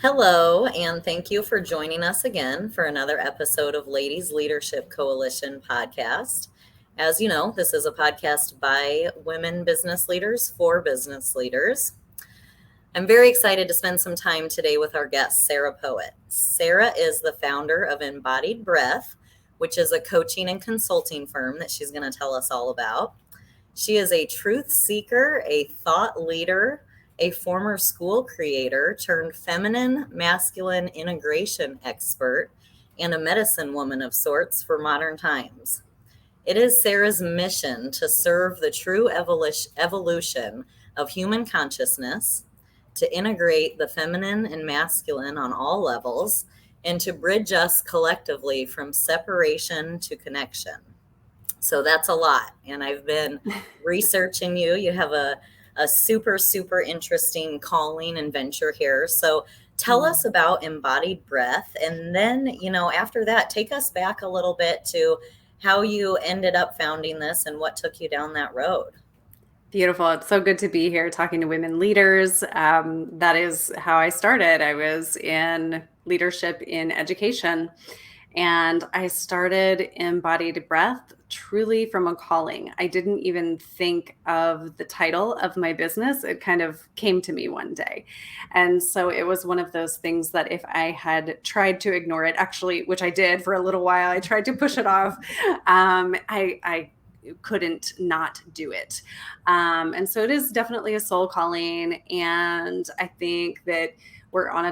Hello, and thank you for joining us again for another episode of Ladies Leadership Coalition podcast. As you know, this is a podcast by women business leaders for business leaders. I'm very excited to spend some time today with our guest, Sarah Poet. Sarah is the founder of Embodied Breath, which is a coaching and consulting firm that she's going to tell us all about. She is a truth seeker, a thought leader, a former school creator turned feminine masculine integration expert, and a medicine woman of sorts for modern times. It is Sarah's mission to serve the true evolution of human consciousness, to integrate the feminine and masculine on all levels, and to bridge us collectively from separation to connection. So that's a lot. And I've been researching you. You have a super, super interesting calling and venture here. So tell us about Embodied Breath. And then, after that, take us back a little bit to how you ended up founding this and what took you down that road. Beautiful. It's so good to be here talking to women leaders. That is how I started. I was in leadership in education, and I started Embodied Breath truly from a calling. I didn't even think of the title of my business. It kind of came to me one day. And so it was one of those things that if I had tried to ignore it, actually, which I did for a little while, I tried to push it off. I couldn't not do it. And so it is definitely a soul calling. And I think that we're in a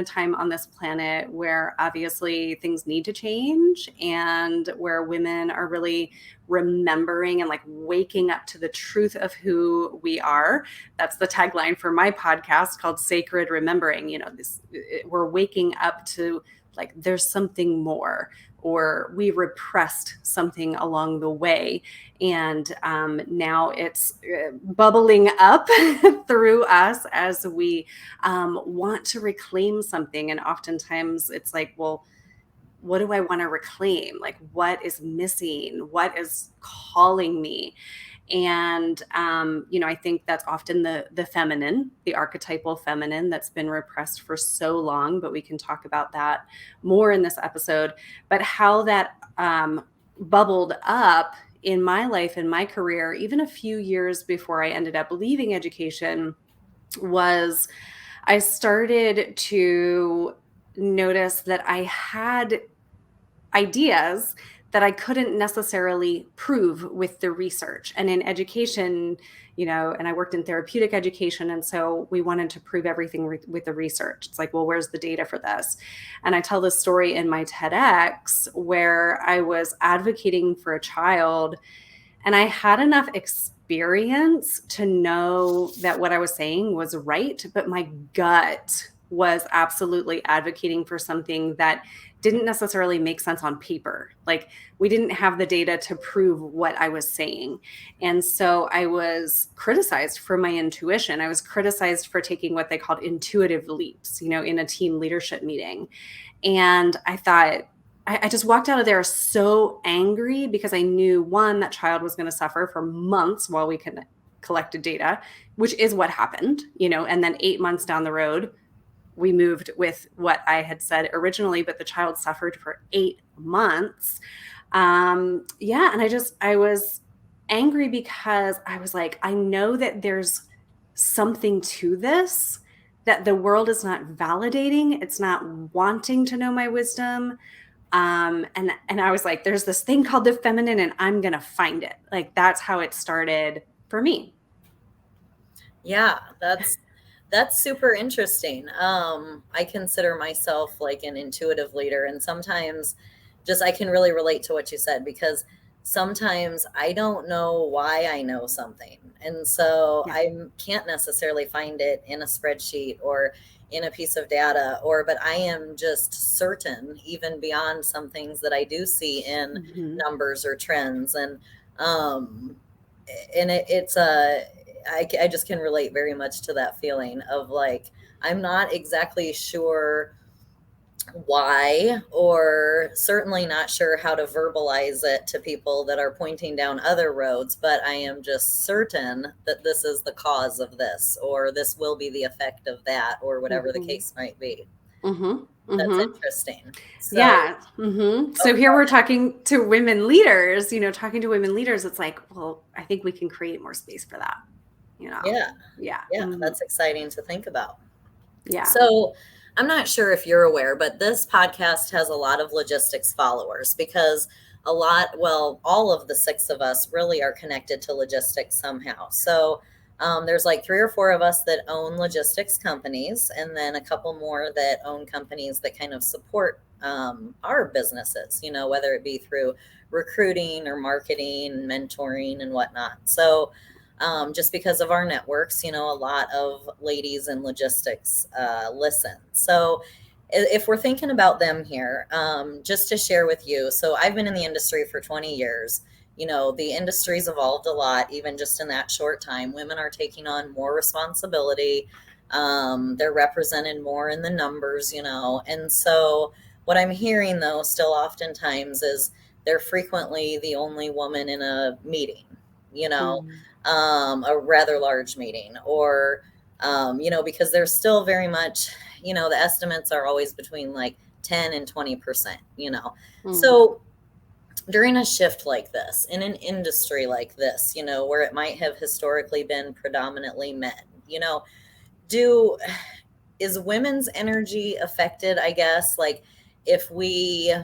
time on this planet where obviously things need to change, and where women are really remembering and like waking up to the truth of who we are. That's the tagline for my podcast called Sacred Remembering. We're waking up to like there's something more, or we repressed something along the way. And now it's bubbling up through us as we want to reclaim something. And oftentimes it's like, well, what do I want to reclaim? Like, what is missing? What is calling me? And, I think that's often the feminine, the archetypal feminine that's been repressed for so long, but we can talk about that more in this episode. But how that bubbled up in my life, in my career, even a few years before I ended up leaving education, was I started to notice that I had ideas that I couldn't necessarily prove with the research. And in education, and I worked in therapeutic education. And so we wanted to prove everything with the research. It's like, well, where's the data for this? And I tell this story in my TEDx where I was advocating for a child, and I had enough experience to know that what I was saying was right, but my gut was absolutely advocating for something that didn't necessarily make sense on paper. Like, we didn't have the data to prove what I was saying. And so I was criticized for my intuition. I was criticized for taking what they called intuitive leaps, in a team leadership meeting. And I thought, I just walked out of there so angry, because I knew, one, that child was going to suffer for months while we collected data, which is what happened, and then 8 months down the road, we moved with what I had said originally, but the child suffered for 8 months. And I was angry because I was like, I know that there's something to this that the world is not validating. It's not wanting to know my wisdom. And I was like, there's this thing called the feminine, and I'm going to find it. Like, that's how it started for me. Yeah, that's super interesting. I consider myself like an intuitive leader, and sometimes just I can really relate to what you said, because sometimes I don't know why I know something. And so Yeah. I can't necessarily find it in a spreadsheet or in a piece of data, but I am just certain, even beyond some things that I do see in Mm-hmm. numbers or trends. Um, and I just can relate very much to that feeling of like, I'm not exactly sure why, or certainly not sure how to verbalize it to people that are pointing down other roads, but I am just certain that this is the cause of this, or this will be the effect of that, or whatever the Mhm. case might be. Mhm. That's Mhm. interesting. So, Yeah. So oh, here we're talking to women leaders, talking to women leaders, it's like, well, I think we can create more space for that, you know. yeah, Yeah. yeah, that's exciting to think about. Yeah. So, I'm not sure if you're aware, but this podcast has a lot of logistics followers because well, all of the six of us really are connected to logistics somehow. So, there's like three or four of us that own logistics companies, and then a couple more that own companies that kind of support our businesses, whether it be through recruiting or marketing, mentoring, and whatnot. So, just because of our networks, a lot of ladies in logistics listen. So, if we're thinking about them here, just to share with you, so I've been in the industry for 20 years. The industry's evolved a lot, even just in that short time. Women are taking on more responsibility. They're represented more in the numbers, and so what I'm hearing, though, still oftentimes is they're frequently the only woman in a meeting, you know, Mhm. a rather large meeting, or because there's still very much, the estimates are always between like 10 and 20%, Mhm. so during a shift like this in an industry like this, where it might have historically been predominantly men, do is women's energy affected, I guess, like if we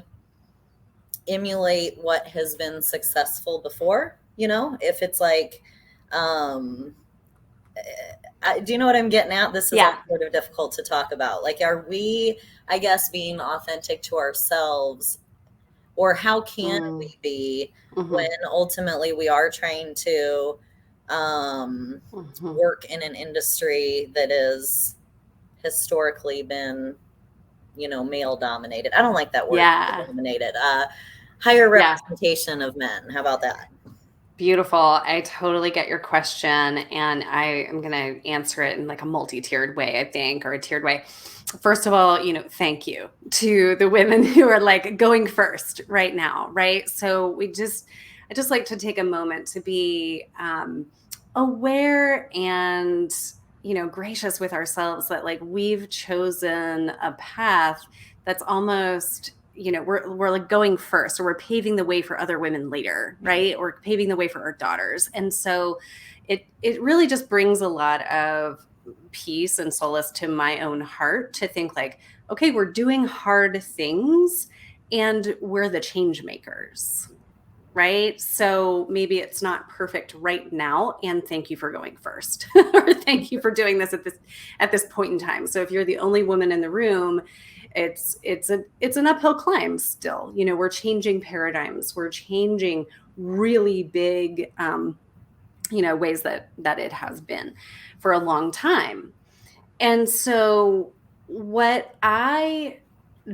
emulate what has been successful before, if it's like, um do you know what I'm getting at? This is all Yeah. sort of difficult to talk about. Like, are we, I guess, being authentic to ourselves, or how can Mm. we be when Mhm. ultimately we are trying to um, Mhm. work in an industry that is historically been, male dominated? I don't like that word, Yeah. dominated. Higher Yeah. representation of men. How about that? Beautiful. I totally get your question, and I am going to answer it in like a multi-tiered way, I think, or a tiered way. First of all, thank you to the women who are like going first right now, right? So I just like to take a moment to be aware and gracious with ourselves that like we've chosen a path that's almost we're like going first, or we're paving the way for other women later, right? Or paving the way for our daughters. And so it really just brings a lot of peace and solace to my own heart to think like, okay, we're doing hard things and we're the change makers, right? So maybe it's not perfect right now, and thank you for going first. Or thank you for doing this at this point in time. So if you're the only woman in the room, it's an uphill climb still. We're changing paradigms. We're changing really big ways that it has been for a long time. And so what I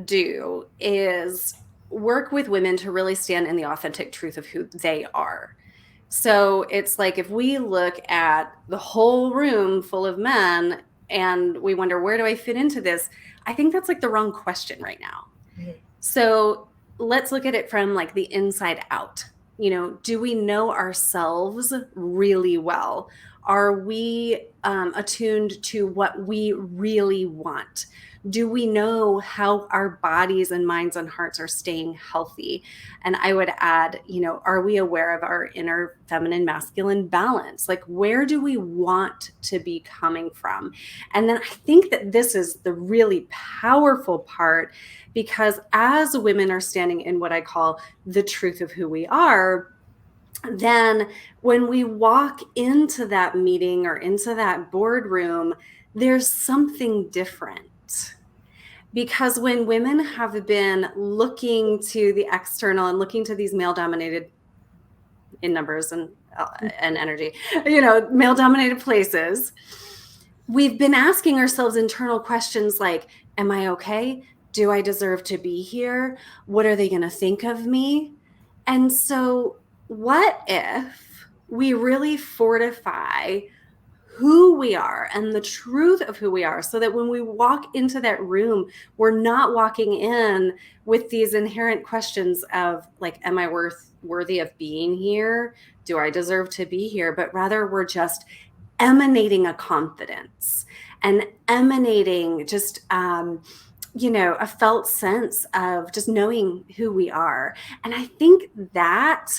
do is work with women to really stand in the authentic truth of who they are. So it's like if we look at the whole room full of men and we wonder, where do I fit into this? I think that's like the wrong question right now. Mhm. So let's look at it from like the inside out. Do we know ourselves really well? Are we attuned to what we really want? Do we know how our bodies and minds and hearts are staying healthy? And I would add, are we aware of our inner feminine masculine balance? Like, where do we want to be coming from? And then I think that this is the really powerful part, because as women are standing in what I call the truth of who we are, then when we walk into that meeting or into that boardroom, there's something different. Because when women have been looking to the external and looking to these male dominated, in numbers and energy, male dominated places, we've been asking ourselves internal questions like, am I okay? Do I deserve to be here? What are they going to think of me? And so, what if we really fortify who we are and the truth of who we are, so that when we walk into that room, we're not walking in with these inherent questions of like, am I worthy of being here? Do I deserve to be here? But rather we're just emanating a confidence and emanating just a felt sense of just knowing who we are. And I think that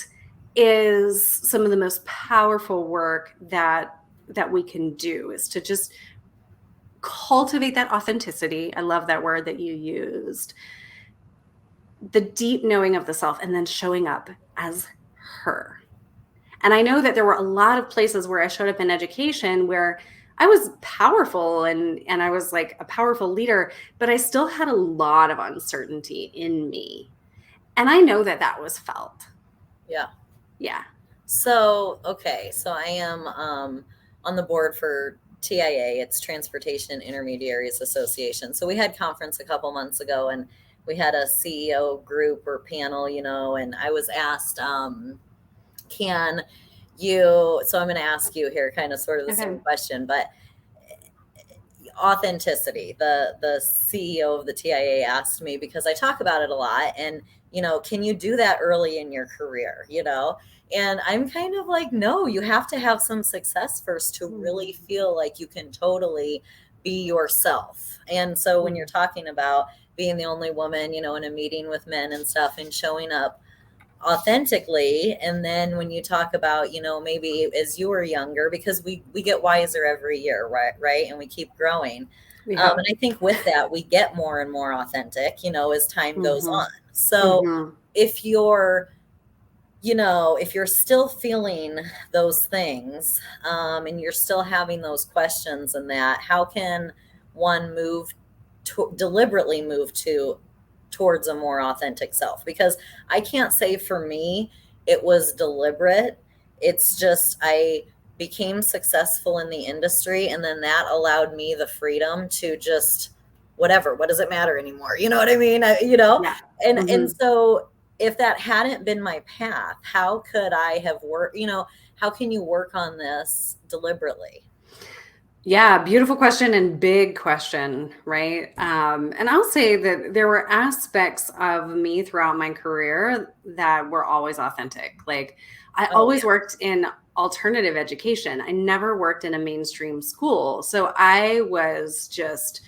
is some of the most powerful work that we can do, is to just cultivate that authenticity. I love that word that you used. The deep knowing of the self, and then showing up as her. And I know that there were a lot of places where I showed up in education where I was powerful and I was like a powerful leader, but I still had a lot of uncertainty in me. And I know that that was felt. Yeah. Yeah. So, okay. So I am on the board for TIA. It's Transportation Intermediaries Association. So we had conference a couple months ago, and we had a CEO group or panel, and I was asked, can you, so I'm going to ask you here kind of sort of the same question, but authenticity, the CEO of the TIA asked me, because I talk about it a lot, and can you do that early in your career, and I'm kind of like, no, you have to have some success first to really feel like you can totally be yourself. And so when you're talking about being the only woman, in a meeting with men and stuff, and showing up authentically, and then when you talk about maybe as you were younger, because we get wiser every year, right, and we keep growing, and I think with that we get more and more authentic as time goes on. So if you're still feeling those things, and you're still having those questions, and that, how can one deliberately move towards a more authentic self? Because I can't say for me it was deliberate. It's just I became successful in the industry, and then that allowed me the freedom to just whatever, what does it matter anymore? You know what I mean? Yeah. And so if that hadn't been my path, how could I have worked, how can you work on this deliberately? Yeah, beautiful question and big question, right? And I'll say that there were aspects of me throughout my career that were always authentic. Like I always worked in alternative education. I never worked in a mainstream school. So I was just,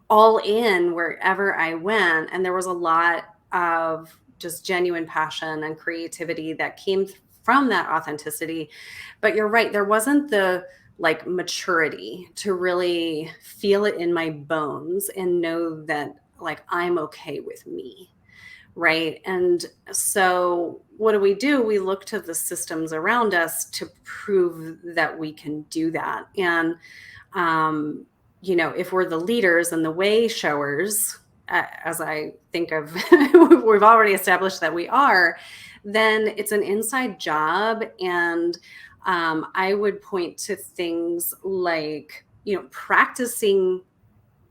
all in wherever I went. And there was a lot of just genuine passion and creativity that came from that authenticity. But you're right, there wasn't the like maturity to really feel it in my bones and know that like I'm okay with me. Right. And so what do? We look to the systems around us to prove that we can do that. And, if we're the leaders and the way showers, as I think of, we've already established that we are, then it's an inside job. And I would point to things like, practicing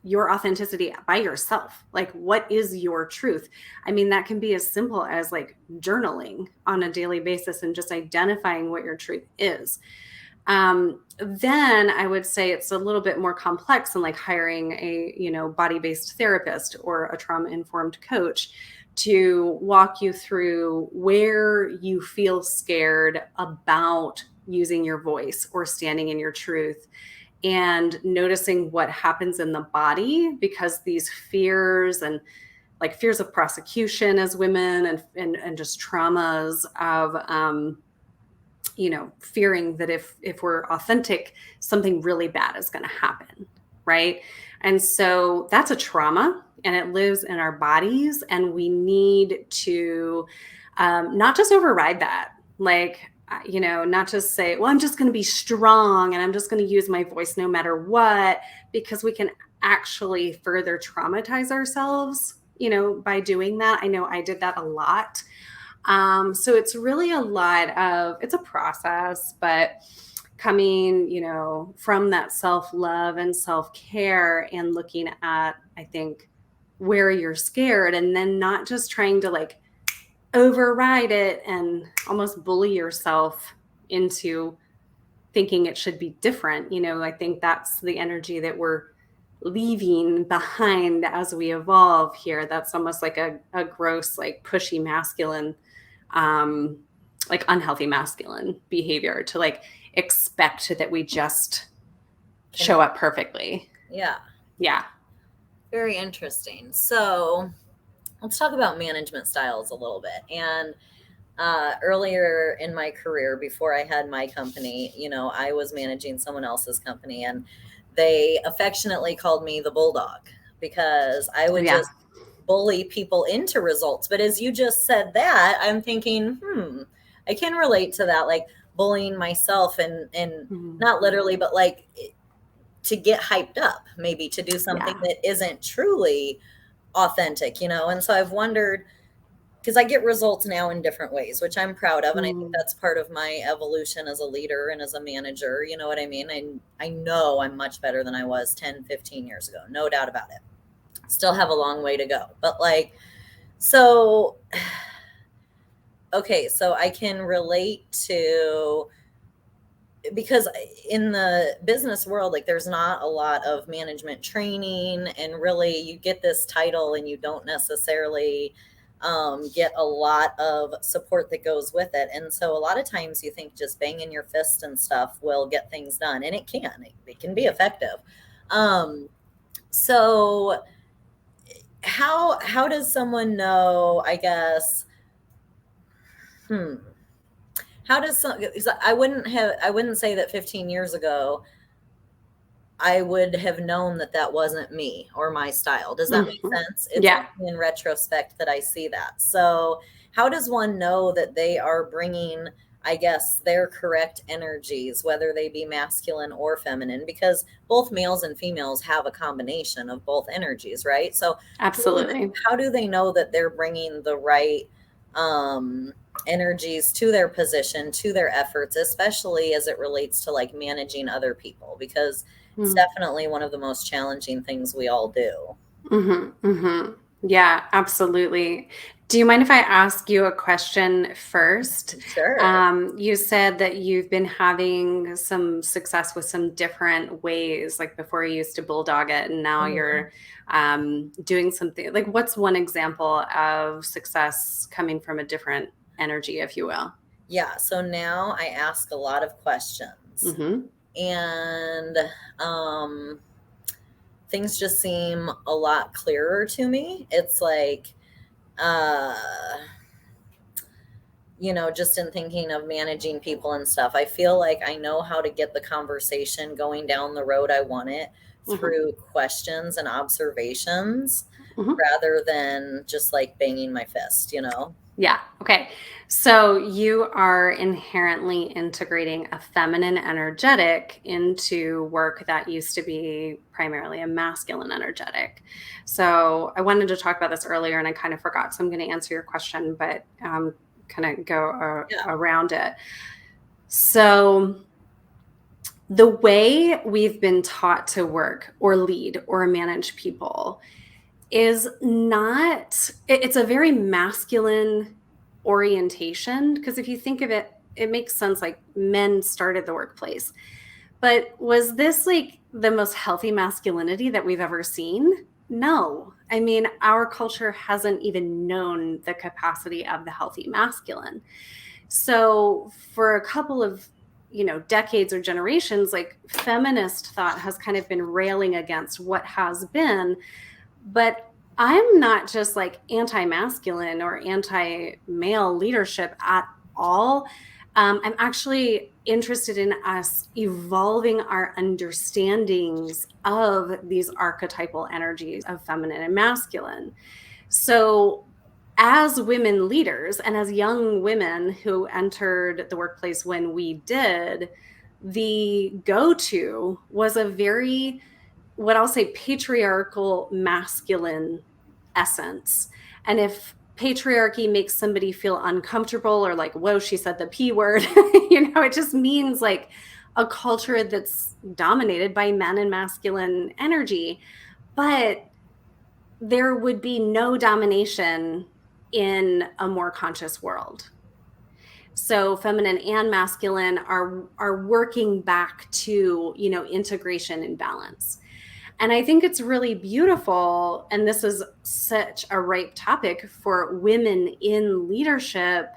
your authenticity by yourself. Like, what is your truth? I mean, that can be as simple as like journaling on a daily basis and just identifying what your truth is. Then I would say it's a little bit more complex, and like hiring a, body-based therapist or a trauma-informed coach to walk you through where you feel scared about using your voice or standing in your truth, and noticing what happens in the body, because these fears and like fears of prosecution as women, and just traumas of fearing that if we're authentic, something really bad is going to happen, right? And so that's a trauma, and it lives in our bodies, and we need to not just override that, like not just say, well, I'm just going to be strong and I'm just going to use my voice no matter what, because we can actually further traumatize ourselves, by doing that. I know I did that a lot. So it's really it's a process, but coming, from that self-love and self-care, and looking at, I think, where you're scared, and then not just trying to like override it and almost bully yourself into thinking it should be different. I think that's the energy that we're leaving behind as we evolve here. That's almost like a gross, like pushy masculine, like unhealthy masculine behavior to like expect that we just show up perfectly. Yeah. Yeah. Very interesting. So let's talk about management styles a little bit. And earlier in my career, before I had my company, I was managing someone else's company, and they affectionately called me the bulldog because I would just bully people into results. But as you just said that, I'm thinking, I can relate to that, like bullying myself and not literally, but like to get hyped up, maybe to do something that isn't truly authentic, And so I've wondered, because I get results now in different ways, which I'm proud of. And I think that's part of my evolution as a leader and as a manager. You know what I mean? I know I'm much better than I was 10, 15 years ago. No doubt about it. Still have a long way to go. But okay, so I can relate to, because in the business world, like there's not a lot of management training, and really you get this title and you don't necessarily get a lot of support that goes with it. And so a lot of times you think just banging your fist and stuff will get things done, and it can be effective. So how does someone know, I guess, how does I wouldn't say that 15 years ago I would have known that wasn't me or my style. Does that make sense? It's only in retrospect that I see that. So how does one know that they are bringing, I guess, their correct energies, whether they be masculine or feminine? Because both males and females have a combination of both energies, right? So absolutely. How do they know that they're bringing the right energies to their position, to their efforts, especially as it relates to like managing other people? Because it's definitely one of the most challenging things we all do. Yeah, absolutely. Do you mind if I ask you a question first? Sure. You said that you've been having some success with some different ways, like before you used to bulldog it and now you're doing something. Like, what's one example of success coming from a different energy, if you will? Yeah. So now I ask a lot of questions, and things just seem a lot clearer to me. It's like, just in thinking of managing people and stuff, I feel like I know how to get the conversation going down the road I want it through questions and observations rather than just like banging my fist, Yeah. Okay. So you are inherently integrating a feminine energetic into work that used to be primarily a masculine energetic. So I wanted to talk about this earlier and I kind of forgot. So I'm going to answer your question, but kind of go around it. So the way we've been taught to work or lead or manage people is not, it's a very masculine orientation, because if you think of it, it makes sense, like men started the workplace. But was this like the most healthy masculinity that we've ever seen? No. I mean, our culture hasn't even known the capacity of the healthy masculine. So for a couple of decades or generations, like feminist thought has kind of been railing against what has been. But I'm not just like anti-masculine or anti-male leadership at all. I'm actually interested in us evolving our understandings of these archetypal energies of feminine and masculine. So as women leaders and as young women who entered the workplace when we did, the go-to was a very, what I'll say, patriarchal masculine essence. And if patriarchy makes somebody feel uncomfortable or like, whoa, she said the P word, it just means like a culture that's dominated by men and masculine energy. But there would be no domination in a more conscious world. So feminine and masculine are working back to, integration and balance. And I think it's really beautiful. And this is such a ripe topic for women in leadership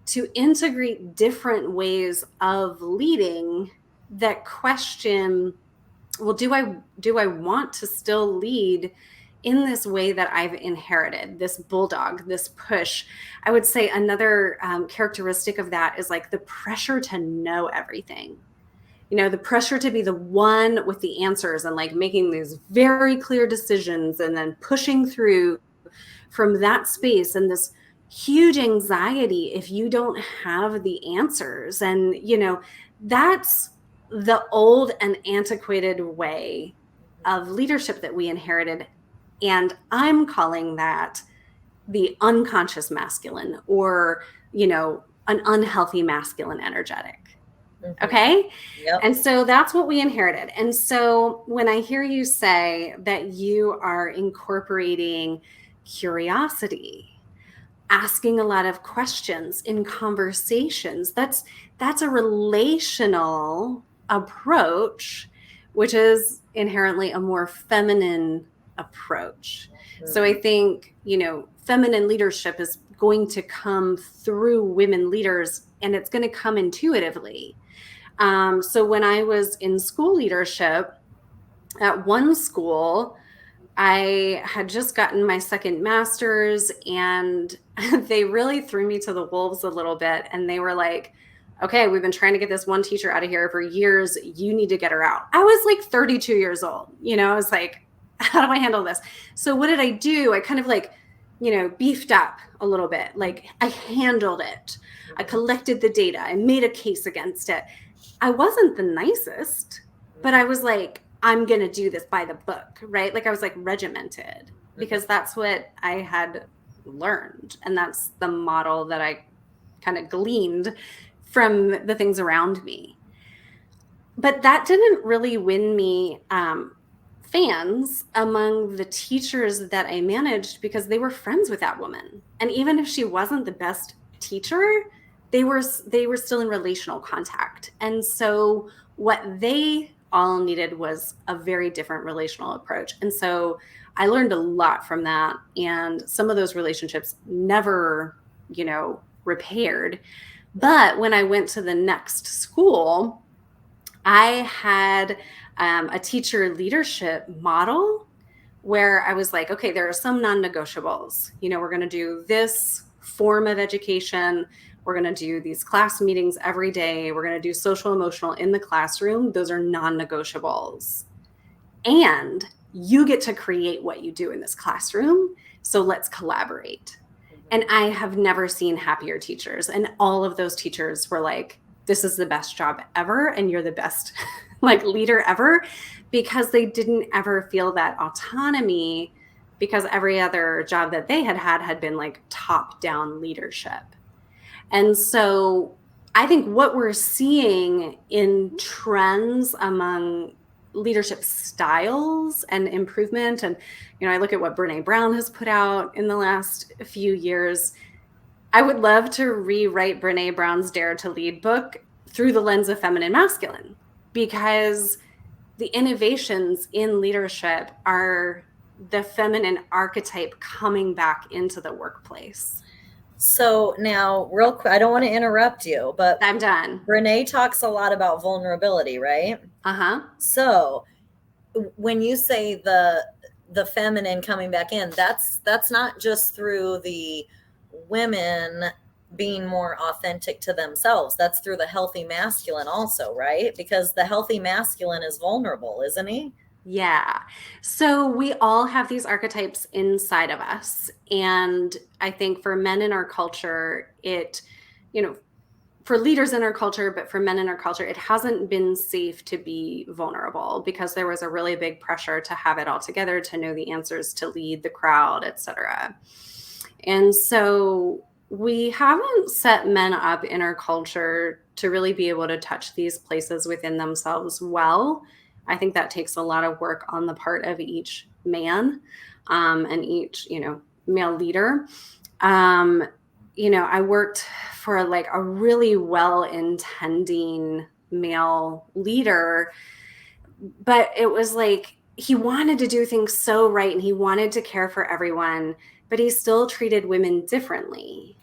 to integrate different ways of leading that question, well, do I want to still lead in this way that I've inherited, this bulldog, this push? I would say another characteristic of that is like the pressure to know everything. The pressure to be the one with the answers and like making these very clear decisions and then pushing through from that space, and this huge anxiety if you don't have the answers. And, that's the old and antiquated way of leadership that we inherited. And I'm calling that the unconscious masculine, or, an unhealthy masculine energetic. Mm-hmm. Okay. Yep. And so that's what we inherited. And so when I hear you say that you are incorporating curiosity, asking a lot of questions in conversations, that's a relational approach, which is inherently a more feminine approach. Mm-hmm. So I think, feminine leadership is going to come through women leaders, and it's going to come intuitively. So when I was in school leadership at one school, I had just gotten my second master's, and they really threw me to the wolves a little bit. And they were like, okay, we've been trying to get this one teacher out of here for years. You need to get her out. I was like 32 years old. I was like, how do I handle this? So what did I do? I kind of like, beefed up a little bit. Like I handled it. I collected the data. I made a case against it. I wasn't the nicest, but I was like, I'm going to do this by the book, right? Like I was like regimented, because that's what I had learned. And that's the model that I kind of gleaned from the things around me. But that didn't really win me fans among the teachers that I managed, because they were friends with that woman. And even if she wasn't the best teacher, they were still in relational contact. And so what they all needed was a very different relational approach. And so I learned a lot from that. And some of those relationships never, repaired. But when I went to the next school, I had a teacher leadership model where I was like, okay, there are some non-negotiables. We're going to do this form of education. We're going to do these class meetings every day. We're going to do social emotional in the classroom. Those are non-negotiables. And you get to create what you do in this classroom. So let's collaborate. And I have never seen happier teachers. And all of those teachers were like, this is the best job ever. And you're the best like leader ever, because they didn't ever feel that autonomy, because every other job that they had been like top-down leadership. And so I think what we're seeing in trends among leadership styles and improvement, and, I look at what Brene Brown has put out in the last few years. I would love to rewrite Brene Brown's Dare to Lead book through the lens of feminine masculine, because the innovations in leadership are the feminine archetype coming back into the workplace. So now, real quick, I don't want to interrupt you, but I'm done. Renee talks a lot about vulnerability, right? Uh-huh. So when you say the feminine coming back in, that's not just through the women being more authentic to themselves. That's through the healthy masculine also, right? Because the healthy masculine is vulnerable, isn't he? Yeah. So we all have these archetypes inside of us. And I think for men in our culture, for leaders in our culture, but for men in our culture, it hasn't been safe to be vulnerable, because there was a really big pressure to have it all together, to know the answers, to lead the crowd, etc. And so we haven't set men up in our culture to really be able to touch these places within themselves well. I think that takes a lot of work on the part of each man and each, male leader. I worked for like a really well-intending male leader, but it was like he wanted to do things so right and he wanted to care for everyone, but he still treated women differently.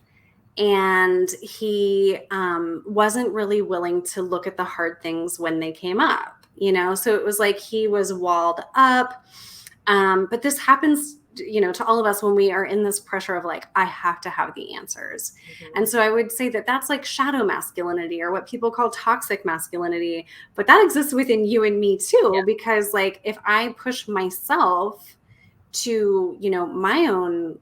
And he wasn't really willing to look at the hard things when they came up, so it was like he was walled up. But this happens, to all of us when we are in this pressure of like, I have to have the answers. Mm-hmm. And so I would say that that's like shadow masculinity, or what people call toxic masculinity, but that exists within you and me too. Because like, if I push myself to, my own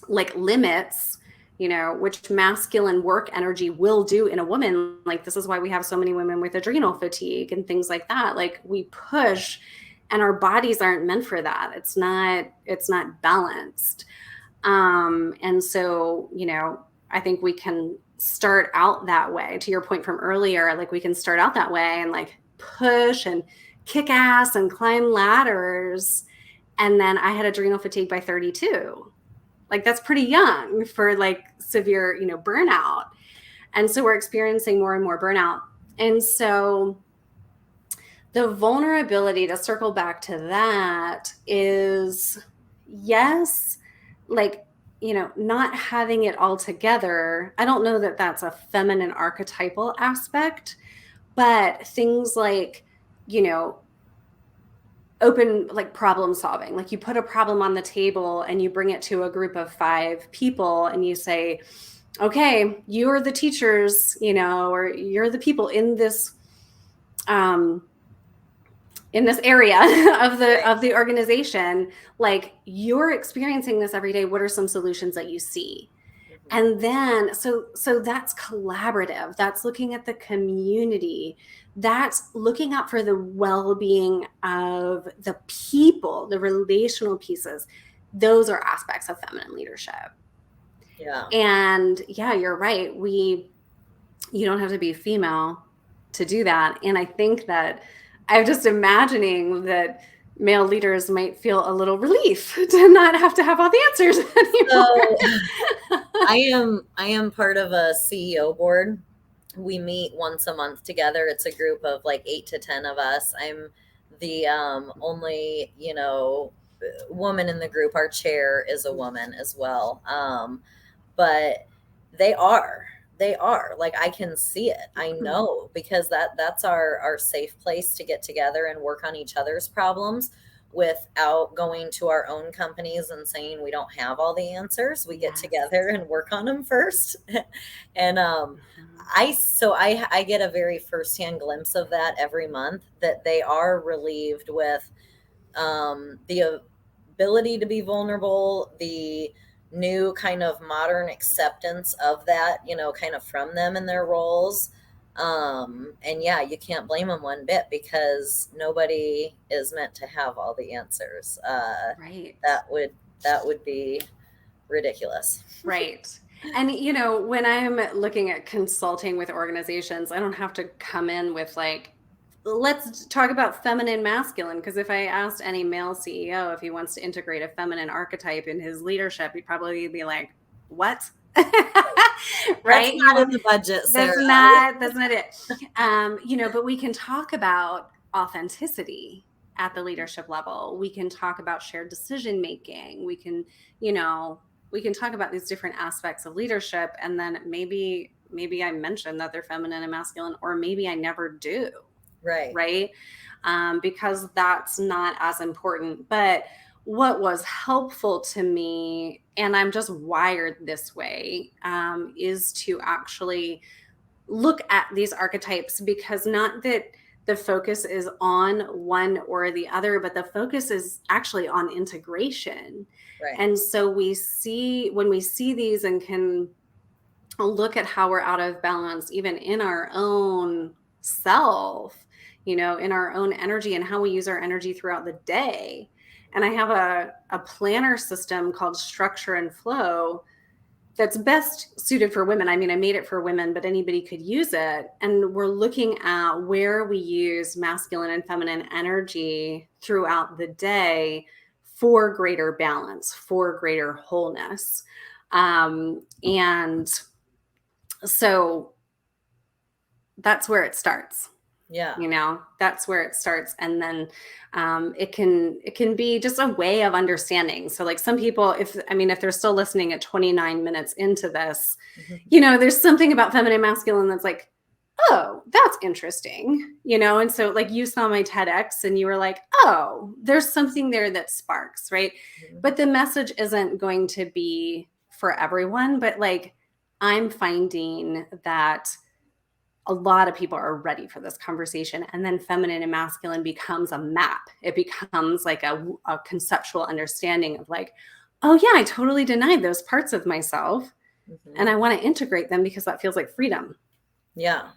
like limits, which masculine work energy will do in a woman. Like, this is why we have so many women with adrenal fatigue and things like that. Like, we push and our bodies aren't meant for that. It's not balanced. And so, I think we can start out that way. To your point from earlier, like we can start out that way and like push and kick ass and climb ladders. And then I had adrenal fatigue by 32. Like, that's pretty young for like severe, burnout. And so we're experiencing more and more burnout. And so the vulnerability, to circle back to that, is yes, like, not having it all together. I don't know that that's a feminine archetypal aspect, but things like, open like problem solving, like you put a problem on the table and you bring it to a group of 5 people and you say, okay, you're the teachers, or you're the people in this area of the organization, like you're experiencing this every day. What are some solutions that you see? And then, so that's collaborative. That's looking at the community. That's looking out for the well-being of the people, the relational pieces. Those are aspects of feminine leadership. Yeah. And yeah, you're right. You don't have to be female to do that. And I think that I'm just imagining that male leaders might feel a little relief to not have to have all the answers anymore. So I am part of a CEO board. We meet once a month together. It's a group of like 8 to 10 of us. I'm the only, woman in the group. Our chair is a woman as well. But they are like, I can see it. I know, because that's our safe place to get together and work on each other's problems without going to our own companies and saying we don't have all the answers. We get together and work on them first. And I get a very firsthand glimpse of that every month, that they are relieved with the ability to be vulnerable, the new kind of modern acceptance of that, kind of from them in their roles. And yeah, you can't blame them one bit, because nobody is meant to have all the answers. Right. That would be ridiculous. Right. And, when I'm looking at consulting with organizations, I don't have to come in with like, let's talk about feminine masculine. Because if I asked any male CEO if he wants to integrate a feminine archetype in his leadership, he'd probably be like, what? Right? That's not in the budget, Sarah. That's not it. But we can talk about authenticity at the leadership level. We can talk about shared decision making. We can talk about these different aspects of leadership. And then maybe I mention that they're feminine and masculine, or maybe I never do. Right. Because that's not as important. But what was helpful to me, and I'm just wired this way, is to actually look at these archetypes, because not that the focus is on one or the other, but the focus is actually on integration. Right. And so when we see these and can look at how we're out of balance, even in our own self, in our own energy, and how we use our energy throughout the day. And I have a planner system called Structure and Flow that's best suited for women. I mean, I made it for women, but anybody could use it. And we're looking at where we use masculine and feminine energy throughout the day for greater balance, for greater wholeness. And so that's where it starts. Yeah. That's where it starts. And then it can be just a way of understanding. So like some people, if they're still listening at 29 minutes into this, there's something about feminine masculine that's like, oh, that's interesting, and so like you saw my TEDx and you were like, oh, there's something there that sparks, right? But the message isn't going to be for everyone, but like I'm finding that a lot of people are ready for this conversation. And then feminine and masculine becomes a map. It becomes like a conceptual understanding of like, oh yeah, I totally denied those parts of myself. And I want to integrate them because that feels like freedom. Yeah.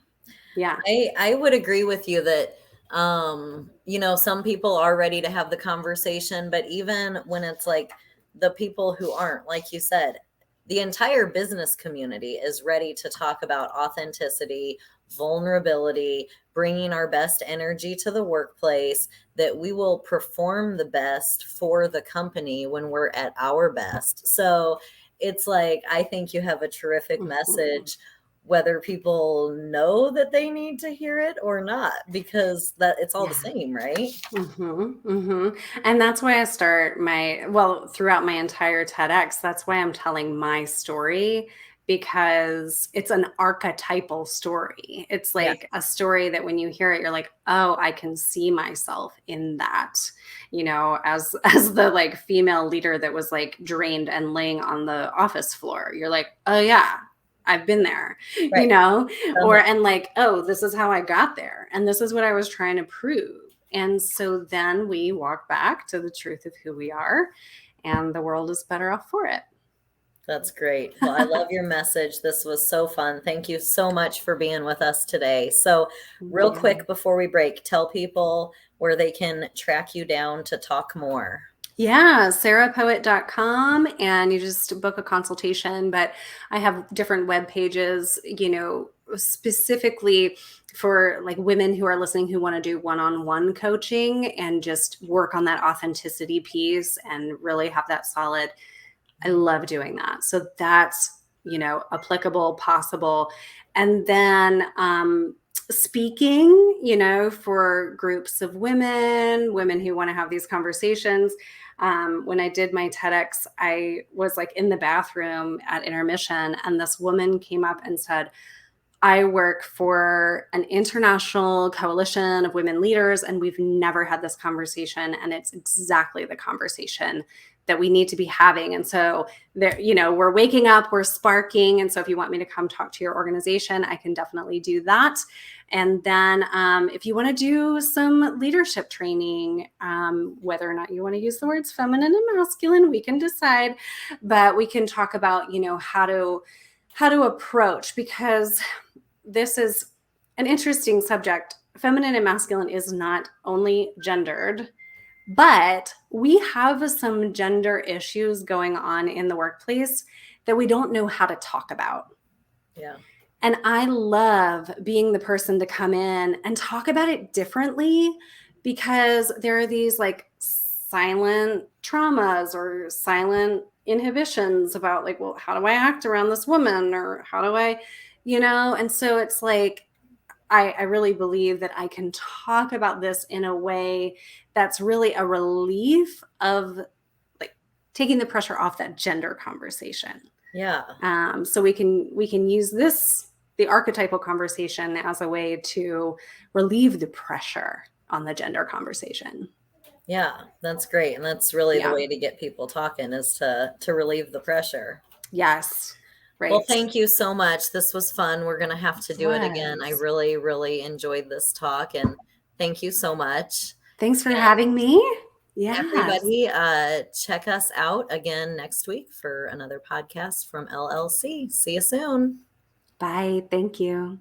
Yeah. I would agree with you that, some people are ready to have the conversation, but even when it's like the people who aren't, like you said, the entire business community is ready to talk about authenticity, vulnerability, bringing our best energy to the workplace, that we will perform the best for the company when we're at our best. So it's like, I think you have a terrific message, whether people know that they need to hear it or not, because that it's all the same, right? And that's why I start throughout my entire TEDx, that's why I'm telling my story, because it's an archetypal story. It's like a story that when you hear it, you're like, oh, I can see myself in that, as the like female leader that was like drained and laying on the office floor. You're like, oh yeah, I've been there, Right. and like, oh, this is how I got there. And this is what I was trying to prove. And so then we walk back to the truth of who we are, and the world is better off for it. That's great. Well, I love your message. This was so fun. Thank you so much for being with us today. So real quick before we break, tell people where they can track you down to talk more. Yeah, sarahpoet.com, and you just book a consultation. But I have different web pages, specifically for like women who are listening who want to do one-on-one coaching and just work on that authenticity piece and really have that solid. I love doing that. So that's, applicable, possible. And then speaking, for groups of women who want to have these conversations. When I did my TEDx, I was like in the bathroom at intermission, and this woman came up and said, I work for an international coalition of women leaders, and we've never had this conversation. And it's exactly the conversation that we need to be having. And so there, we're waking up, we're sparking. And so if you want me to come talk to your organization, I can definitely do that. And then if you want to do some leadership training, whether or not you want to use the words feminine and masculine, we can decide, but we can talk about, how to approach, because this is an interesting subject. Feminine and masculine is not only gendered, but we have some gender issues going on in the workplace that we don't know how to talk about. Yeah. And I love being the person to come in and talk about it differently, because there are these like silent traumas or silent inhibitions about like, well, how do I act around this woman, or how do I, and so it's like, I really believe that I can talk about this in a way that's really a relief of like taking the pressure off that gender conversation. Yeah. So we can use the archetypal conversation as a way to relieve the pressure on the gender conversation. Yeah, that's great. And that's really the way to get people talking, is to relieve the pressure. Yes. Right. Well, thank you so much. This was fun. We're going to have to do it again. I really, really enjoyed this talk, and thank you so much. Thanks for having me. Yeah. Everybody, check us out again next week for another podcast from LLC. See you soon. Bye. Thank you.